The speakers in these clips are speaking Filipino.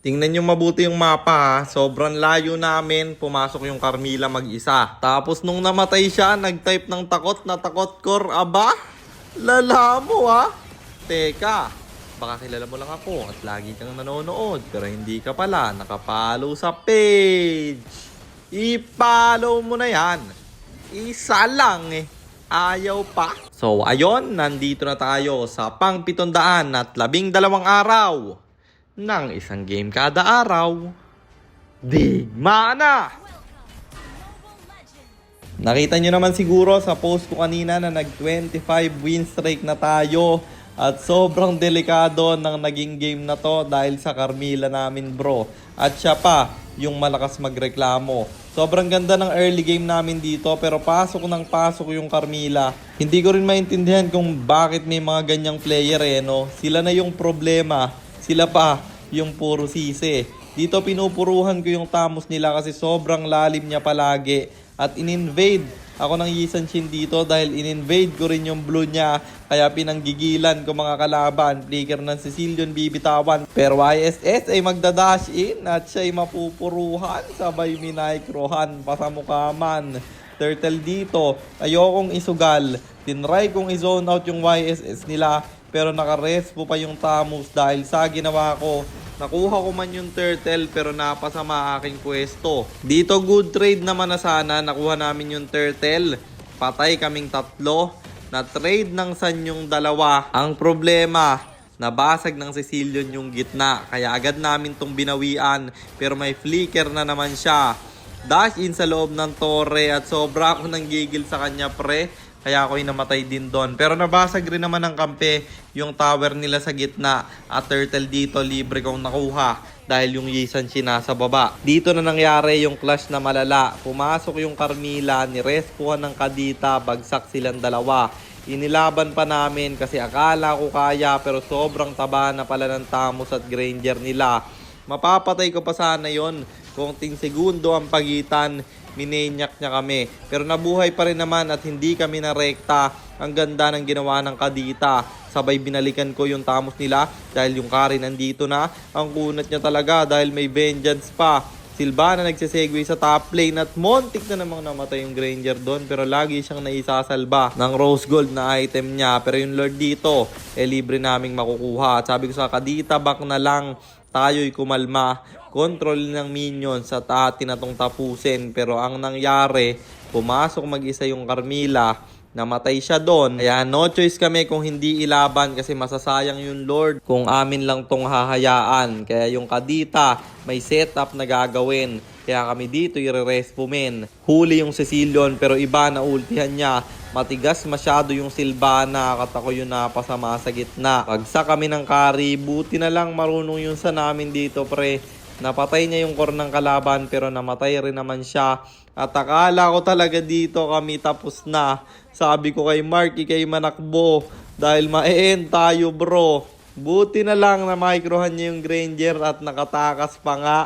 Tingnan nyo mabuti yung mapa ha. Sobrang layo namin. Pumasok yung Carmilla mag-isa. Tapos nung namatay siya, nag-type ng takot na takot core. Aba, lala mo ha. Teka, baka kilala mo lang ako at lagi kang nanonood. Pero hindi ka pala nakapollow sa page. I-follow mo na yan. Isa lang eh. Ayaw pa. So ayon, nandito na tayo sa pang 712 araw ng isang game kada araw. Digma na! Nakita nyo naman siguro sa post ko kanina na nag 25 win streak na tayo. At sobrang delikado ng naging game na to dahil sa Carmilla namin bro. At siya pa yung malakas magreklamo. Sobrang ganda ng early game namin dito pero pasok ng pasok yung Carmilla. Hindi ko rin maintindihan kung bakit may mga ganyang player no. Sila na yung problema. Sila pa yung puro sisi. Dito pinupuruhan ko yung Tamos nila kasi sobrang lalim niya palagi. At in-invade ako ng Yisan Shin dito dahil in-invade ko rin yung blue niya. Kaya pinanggigilan ko mga kalaban. Flicker ng Cecilion bibitawan. Pero YSS ay magdadash in at siya'y mapupuruhan. Sabay minaycrohan pa sa mukha man. Turtle dito. Ayokong isugal. Tinry kong i-zone out yung YSS nila. Pero nakarespo pa yung Tamos dahil sa ginawa ko. Nakuha ko man yung turtle pero napasama aking pwesto. Dito good trade naman na sana. Nakuha namin yung turtle. Patay kaming tatlo. Na-trade ng San yung dalawa. Ang problema, nabasag ng Cecilion yung gitna. Kaya agad namin tong binawian. Pero may flicker na naman siya. Dash in sa loob ng torre at sobra ako nang gigil sa kanya pre. Kaya ako'y namatay din doon. Pero nabasag rin naman ng kampe yung tower nila sa gitna. At turtle dito libre kong nakuha. Dahil yung Yisan Shin nasa baba. Dito na nangyari yung clash na malala. Pumasok yung Carmilla, nirespuhan ng Kadita, bagsak silang dalawa. Inilaban pa namin kasi akala ko kaya pero sobrang taba na pala ng Tamos at Granger nila. Mapapatay ko pa sana yon. Konting segundo ang pagitan. Minenyak niya kami. Pero nabuhay pa rin naman at hindi kami narekta. Ang ganda ng ginawa ng Kadita. Sabay binalikan ko yung Tamos nila dahil yung carry nandito na. Ang kunat niya talaga dahil may vengeance pa. Sylvana nagsisegue sa top lane at montik na namang namatay yung Granger doon. Pero lagi siyang naisasalba ng rose gold na item niya. Pero yung Lord dito, libre naming makukuha. At sabi ko sa Kadita, back na lang. Tayo'y kumalma. Control ng minions at atin na tong tapusin. Pero ang nangyari, pumasok mag-isa yung Carmilla. Namatay siya doon. Kaya no choice kami kung hindi ilaban kasi masasayang yung Lord kung amin lang tong hahayaan. Kaya yung Kadita may setup na gagawin. Kaya kami dito i-respo men. Huli yung Cecilion pero iba na ultihan niya. Matigas masyado yung Sylvana at ako yung napasama sa gitna. Pagsak kami ng carry, buti na lang marunong yung sa namin dito pre. Napatay niya yung core ng kalaban pero namatay rin naman siya. At akala ko talaga dito kami tapos na. Sabi ko kay Mark, ikay manakbo. Dahil ma-end tayo bro. Buti na lang na microhan niya yung Granger at nakatakas pa nga.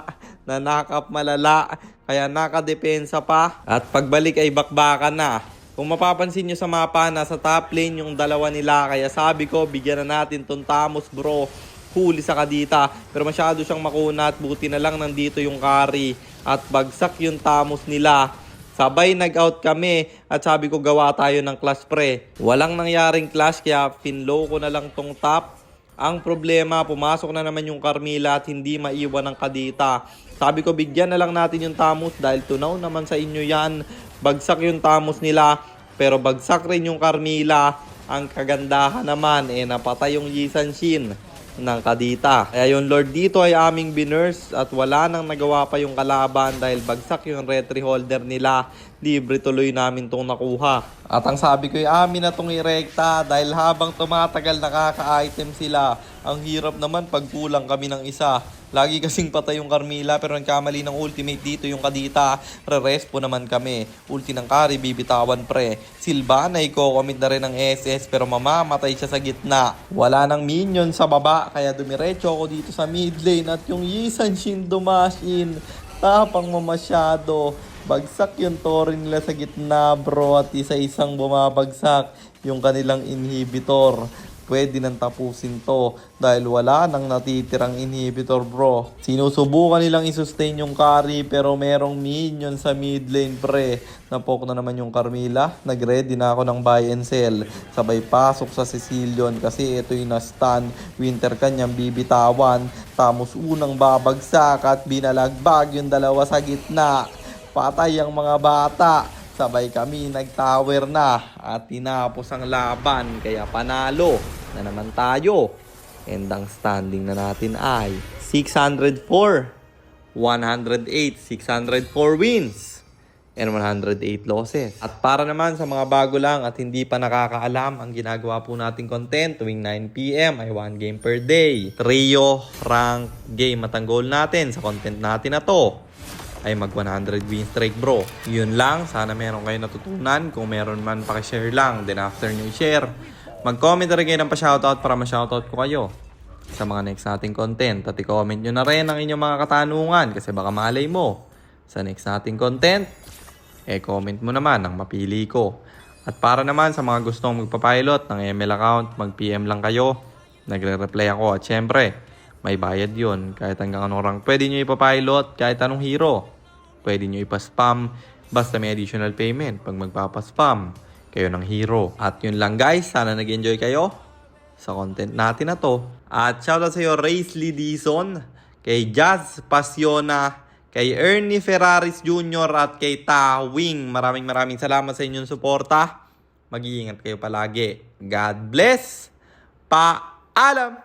Nanakap malala. Kaya nakadepensa pa. At pagbalik ay bakbakan na. Kung mapapansin nyo sa mapa, nasa top lane yung dalawa nila. Kaya sabi ko, bigyan na natin tong Tamos bro. Huli sa Kadita. Pero masyado siyang makunat. Buti na lang nandito yung carry. At bagsak yung Tamos nila. Sabay nag-out kami. At sabi ko gawa tayo ng clash pre. Walang nangyaring clash kaya finlow ko na lang tong top. Ang problema, pumasok na naman yung Carmilla at hindi maiwan ng Kadita. Sabi ko bigyan na lang natin yung Tamos dahil tunaw naman sa inyo yan. Bagsak yung Tamos nila. Pero bagsak rin yung Carmilla. Ang kagandahan naman napatay yung Yisan Shin ng Kadita. Kaya yung Lord dito ay aming binurse at wala nang nagawa pa yung kalaban dahil bagsak yung retry holder nila. Libre tuloy namin tong nakuha. At ang sabi ko ay amin na tong irekta dahil habang tumatagal nakaka-item sila. Ang hirap naman pag kulang kami ng isa. Lagi kasing patay yung Carmilla pero nagkamali ng ultimate dito yung Kadita. Re-respo naman kami. Ulti ng carry bibitawan pre. Sylvana i-commit na rin ng SS pero mamamatay siya sa gitna. Wala nang minion sa baba kaya dumiretso ako dito sa mid lane at yung Yisan Shin dumash in. Tapang mo masyado. Bagsak yung torre nila sa gitna bro at isa-isang bumabagsak yung kanilang inhibitor. pwede nang tapusin to dahil wala nang natitirang inhibitor bro. Sinusubukan nilang i-sustain yung carry pero merong minion sa mid lane pre. Napoke na naman yung Carmilla. Nag-ready na ako ng buy and sell. Sabay pasok sa Cecilion kasi ito yung na-stun. Winter kanyang bibitawan. Tamos unang babagsak at binalagbag yung dalawa sa gitna. Patay ang mga bata. Sabay kami nag-tower na at tinapos ang laban kaya panalo na naman tayo. And ang standing na natin ay 604, 108, 604 wins and 108 losses. At para naman sa mga bago lang at hindi pa nakakaalam, ang ginagawa po nating content tuwing 9 PM ay 1 game per day. Trio rank game at ang goal natin sa content natin na to ay mag 100 win streak bro. Yun lang, sana meron kayo natutunan. Kung meron man, pakishare lang. Then after nyo share, mag-comment na rin kayo ng pa-shoutout para ma-shoutout ko kayo sa mga next nating content. At i-comment nyo na rin ang inyong mga katanungan kasi baka malay mo sa next nating content, comment mo naman ang mapili ko. At para naman sa mga gustong magpapilot ng ML account, mag-PM lang kayo. Nagre-reply ako at syempre, may bayad yun. Kahit hanggang anong rank, pwede nyo ipapilot kahit anong hero. Pwede nyo ipa-spam basta may additional payment pag magpapaspam kayo ng hero. At yun lang guys, sana nag-enjoy kayo sa content natin na to. At shoutout sa iyo Raisley Dizon, kay Jazz Pasiona, kay Ernie Ferraris Jr. at kay Tawing. Maraming salamat sa inyong suporta. Mag-iingat kayo palagi. God bless. Paalam!